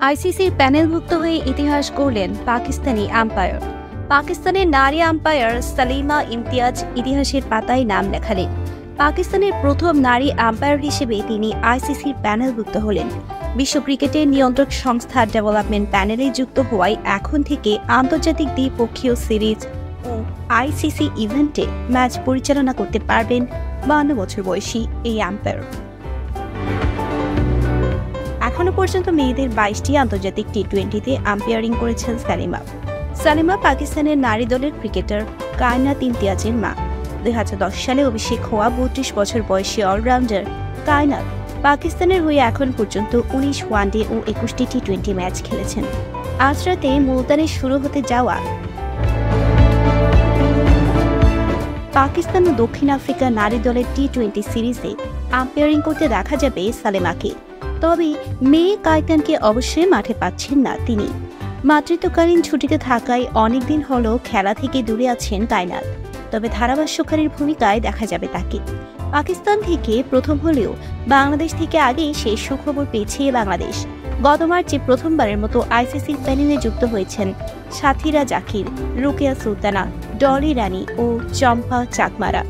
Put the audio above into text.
আইসিসির প্যানেলভুক্ত হয়ে ইতিহাস গড়লেন পাকিস্তানি আম্পায়ার। পাকিস্তানের নারী আম্পায়ার সালিমা ইমতিয়াজ ইতিহাসের পাতায় নাম লেখালেন। পাকিস্তানের প্রথম নারী আম্পায়ার হিসেবে তিনি আইসিসির প্যানেলভুক্ত হলেন। বিশ্ব ক্রিকেটের নিয়ন্ত্রক সংস্থা ডেভেলপমেন্ট প্যানেলে যুক্ত হওয়ায় এখন থেকে আন্তর্জাতিক দ্বিপক্ষীয় সিরিজ ও আইসিসি ইভেন্টে ম্যাচ পরিচালনা করতে পারবেন 52 বছর বয়সী এই আম্পায়ার। এখনো পর্যন্ত মেয়েদের 22টি আন্তর্জাতিক টি-20তে আম্পায়ারিং করেছেন সালিমা। সালিমা পাকিস্তানের নারী দলের ক্রিকেটার কায়নাত ইমতিয়াজের মা। 2010 সালে অভিষেক হওয়া 32 বছর বয়সী অলরাউন্ডার কায়নাত পাকিস্তানের হয়ে এখন পর্যন্ত 19 ওয়ানডে ও 21টি টি-20 ম্যাচ খেলেছেন। আজ রাতে মুলতানে শুরু হতে যাওয়া পাকিস্তান ও দক্ষিণ আফ্রিকা নারী দলের টি-20 সিরিজে আম্পায়ারিং করতে দেখা যাবে সালিমাকে। তবে মেয়ে কায়নাতকে অবশ্যই মাঠে পাচ্ছেন না তিনি। মাতৃত্বকালীন ছুটিতে থাকায় অনেকদিন হলো খেলা থেকে দূরে আছেন কায়নাত। তবে ধারাভাষ্যকারীর ভূমিকায় দেখা যাবে তাকে। পাকিস্তান থেকে প্রথম হলেও বাংলাদেশ থেকে আগেই সেই সুখবর পেয়েছে বাংলাদেশ। গত মার্চে প্রথমবারের মতো আইসিসির প্যানেলে যুক্ত হয়েছেন সাথীরা জাকির, রুকেয়া সুলতানা, ডলি রানী ও চম্পা চাকমারা।